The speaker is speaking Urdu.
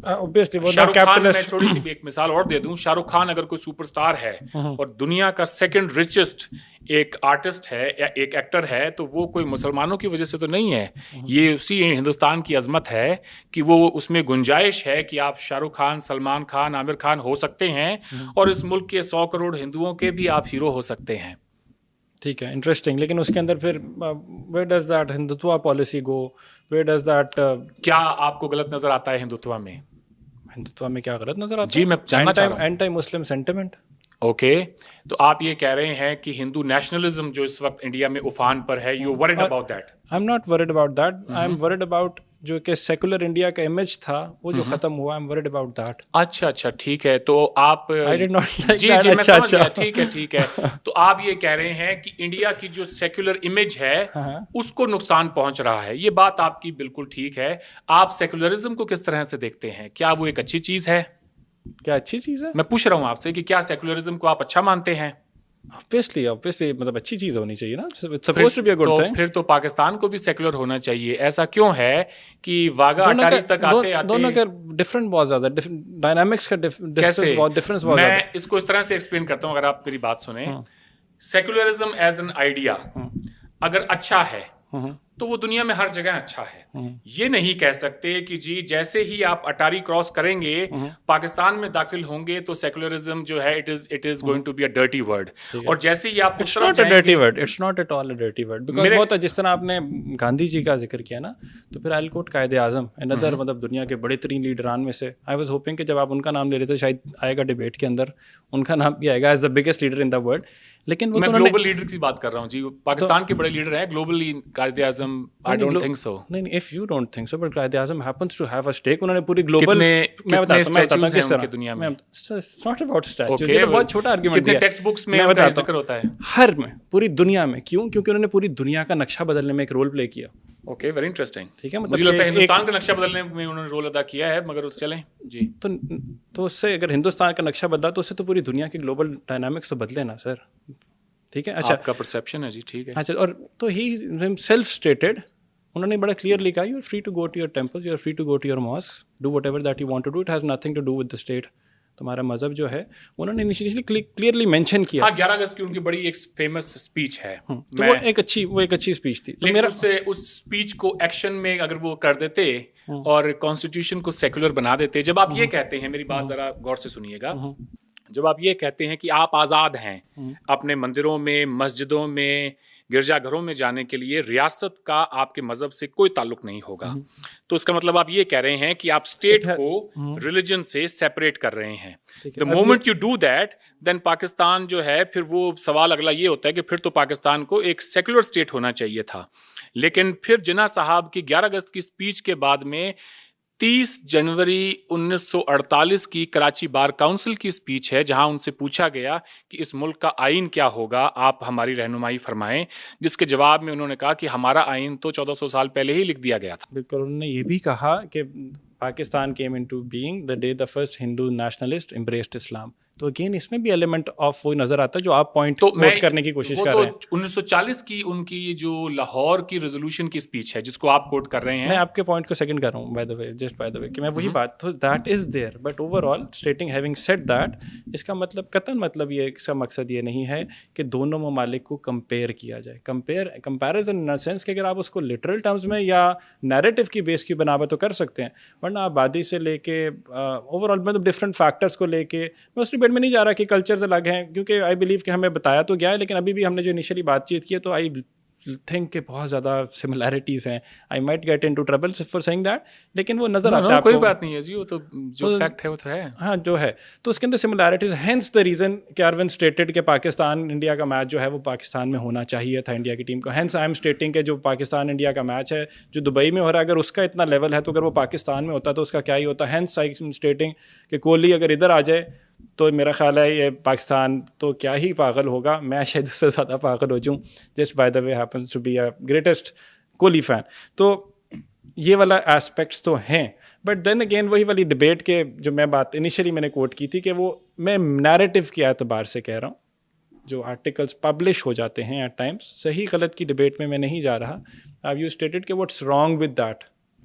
شاہ رخ خان, میں تھوڑی سی بھی ایک مثال اور دے دوں, شاہ رخ خان اگر کوئی سپر اسٹار ہے اور دنیا کا سیکنڈ ریچسٹ ایک آرٹسٹ ہے یا ایک ایکٹر ہے, تو وہ کوئی مسلمانوں کی وجہ سے تو نہیں ہے. یہ اسی ہندوستان کی عظمت ہے کہ وہ اس میں گنجائش ہے کہ آپ شاہ رخ خان, سلمان خان, عامر خان ہو سکتے ہیں, اور اس ملک کے 100 کروڑ ہندوؤں کے بھی آپ ہیرو ہو سکتے ہیں. ٹھیک ہے, انٹرسٹنگ. لیکن اس کے اندر پھر where does that Hindutva policy go, where does that, کیا آپ کو غلط نظر آتا ہے ہندوتوا میں؟ ہندوتوا میں کیا غلط نظر آتا ہے؟ جی میں جاننا چاہ رہا ہوں. اینٹی مسلم سینٹیمنٹ. اوکے, تو آپ یہ کہہ رہے ہیں کہ ہندو نیشنلزم جو اس وقت انڈیا میں افان پر ہے, you word about that? I am not word about that, I am word about جو کہ سیکولر انڈیا کا امیج تھا وہ جو ختم ہوا, I am word about that. اچھا اچھا, ٹھیک ہے. تو آپ جی جی میں سمجھ گیا, ٹھیک ہے ٹھیک ہے. تو آپ یہ کہہ رہے ہیں کہ انڈیا کی جو سیکولر امیج ہے اس کو نقصان پہنچ رہا ہے. یہ بات آپ کی بالکل ٹھیک ہے. آپ سیکولرزم کو کس طرح سے دیکھتے ہیں؟ کیا وہ ایک اچھی چیز ہے؟ کیا اچھی چیز ہے؟ میں پوچھ رہا ہوں آپ سے کہ کیا سیکولرزم کو آپ اچھا مانتے ہیں؟ obviously مطلب اچھی چیز ہونی چاہیے نا, supposed to be a good thing. پھر تو پاکستان کو بھی سیکولر ہونا چاہیے. ایسا کیوں ہے کہ واگا اٹاری تک آتے آتے دونوں کا ڈفرنٹ بہت زیادہ ڈائنامکس کا ڈفرنس بہت زیادہ. میں اس کو اس طرح سے ایکسپلین کرتا ہوں, اگر آپ میری بات سنیں. سیکولرزم ایز این آئیڈیا اگر اچھا ہے تو وہ دنیا میں ہر جگہ اچھا ہے. یہ نہیں کہہ سکتے کہ جی جیسے ہی آپ اٹاری کراس کریں گے پاکستان میں داخل ہوں گے تو سیکولرزم جو ہے it is going to be a dirty word. اور جیسے ہی آپ it's not a dirty word, it's not at all a dirty word. Because بہت جس طرح آپ نے گاندھی جی کا ذکر کیا نا, تو پھر آئی کوٹ قائد اعظم, another مطلب دنیا کے بڑے ترین لیڈران میں سے. آئی واز ہوپنگ کہ جب آپ ان کا نام لے رہے تھے شاید آئے گا ڈیبیٹ کے اندر ان کا نام بھی آئے گا as the biggest leader in the world. لیکن میں گلوبل لیڈر کی بات کر رہا ہوں جی. پاکستان کے بڑے لیڈر ہیں globally Quaid Azam. I don't think so. نہیں, if you don't think so, but Quaid Azam happens to have a stake. انہوں نے پوری گلوبل, میں بتاتا ہوں کس طرح دنیا میں. It's not about statues. یہ تو بہت چھوٹا آرگیومنٹ ہے. کتنے ٹیکسٹ بکس میں ان کا ذکر ہوتا ہے؟ ہر میں, پوری دنیا میں. کیوں؟ کیونکہ انہوں نے پوری دنیا کا نقشہ بدلنے میں ایک رول پلے کیا. Okay, very interesting. ٹھیک ہے, مجھے لگتا ہے ہندوستان کا نقشہ بدلنے میں انہوں نے رول ادا کیا ہے, مگر چلیں جی. تو اس سے اگر ہندوستان کا نقشہ بدلا تو اس سے تو پوری دنیا کی گلوبل ڈائنامکس تو بدلے نا سر. ٹھیک ہے, اچھا آپ کا پرسیپشن ہے جی, ٹھیک ہے. اچھا, اور تو ہی سیلف اسٹیٹڈ, انہوں نے بڑا کلیئرلی کہا, you are free to go to your temple, you are free to go to your mosque, do whatever that you want to do, it has nothing to do with the state. تمہارا مذہب جو ہے انہوں نے انیشلی کلیئرلی مینشن کیا. 11 اگست کی ان کی بڑی ایک فیمس اسپیچ ہے, تو وہ ایک اچھی اسپیچ تھی. لیکن اس اسپیچ کو ایکشن میں اگر وہ کر دیتے اور کانسٹیٹیوشن کو سیکولر بنا دیتے. جب آپ یہ کہتے ہیں, میری بات ذرا غور سے سنیے گا, جب آپ یہ کہتے ہیں کہ آپ آزاد ہیں اپنے مندروں میں, مسجدوں میں, گرجا گھروں میں جانے کے لیے, ریاست کا آپ کے مذہب سے کوئی تعلق نہیں ہوگا, تو اس کا مطلب آپ یہ کہہ رہے ہیں کہ آپ اسٹیٹ کو ریلیجن سے سیپریٹ کر رہے ہیں. The moment you do that then Pakistan جو ہے, پھر وہ سوال اگلا یہ ہوتا ہے کہ پھر تو پاکستان کو ایک سیکولر اسٹیٹ ہونا چاہیے تھا. لیکن پھر جناح صاحب کی 11 اگست کی اسپیچ کے بعد میں 30 جنوری 1948 کی کراچی بار کاؤنسل کی اسپیچ ہے, جہاں ان سے پوچھا گیا کہ اس ملک کا آئین کیا ہوگا, آپ ہماری رہنمائی فرمائیں, جس کے جواب میں انہوں نے کہا کہ ہمارا آئین تو 1400 سال پہلے ہی لکھ دیا گیا تھا. بالکل, انہوں نے یہ بھی کہا کہ Pakistan came into being the day the first Hindu nationalist embraced Islam. تو اگین اس میں بھی ایلیمنٹ آف وہ نظر آتا ہے جو آپ پوائنٹ نوٹ کرنے کی کوشش کر رہے ہیں. 1940 کی ان کی جو لاہور کی ریزولوشن کی اسپیچ ہے جس کو آپ کوٹ کر رہے ہیں, میں آپ کے پوائنٹ کو سیکنڈ کر رہا ہوں بائی دا وے کہ میں وہی بات, تو that is there, but overall stating having said that, اس کا مطلب قطعاً مطلب یہ, اس کا مقصد یہ نہیں ہے کہ دونوں ممالک کو کمپیئر کیا جائے. کمپیریزن ان سینس کہ اگر آپ اس کو لٹرل ٹرمز میں یا نیریٹو کی بیس کی بنا پر تو کر سکتے ہیں, ورنہ آبادی سے لے کے اوور آل مطلب ڈفرنٹ فیکٹرس کو لے کے, میں اس ڈیبیٹ میں نہیں جا رہا کہ کلچرز الگ ہیں, کیونکہ آئی بلیو کہ ہمیں بتایا تو گیا ہے, لیکن ابھی بھی ہم نے جو انیشلی بات چیت کی ہے تو آئی تھنک کہ بہت زیادہ سملیرٹیز ہیں. I might get into trouble for saying that, لیکن وہ نظر آتا ہے. کوئی بات نہیں ہے جی, وہ تو جو فیکٹ ہے وہ تو ہے. ہاں جو ہے, تو اس کے اندر سملیرٹیز, ہینس دا ریزن کہ اروند اسٹیٹڈ کہ پاکستان انڈیا کا میچ جو ہے وہ پاکستان میں ہونا چاہیے تھا انڈیا کی ٹیم کو. ہینس آئی ایم اسٹیٹنگ کہ جو پاکستان انڈیا کا میچ ہے جو دبئی میں ہو رہا ہے, اگر اس کا اتنا لیول ہے تو اگر وہ پاکستان میں ہوتا تو اس کا کیا ہی ہوتا. ہینس آئی ایم اسٹیٹنگ کہ کوہلی اگر ادھر آ جائے تو میرا خیال ہے یہ پاکستان تو کیا ہی پاگل ہوگا, میں شاید اس سے زیادہ پاگل ہو جاؤں, just by the way happens to be a greatest Kohli fan. تو یہ والا ایسپیکٹس تو ہیں, بٹ دین اگین وہی والی ڈبیٹ کے جو میں بات انیشلی میں نے کوٹ کی تھی کہ وہ میں نیریٹو کے اعتبار سے کہہ رہا ہوں, جو آرٹیکلس پبلش ہو جاتے ہیں ایٹ ٹائمس, صحیح غلط کی ڈبیٹ میں نہیں جا رہا. آئی یو اسٹیٹڈ کہ واٹس رانگ ود دیٹ,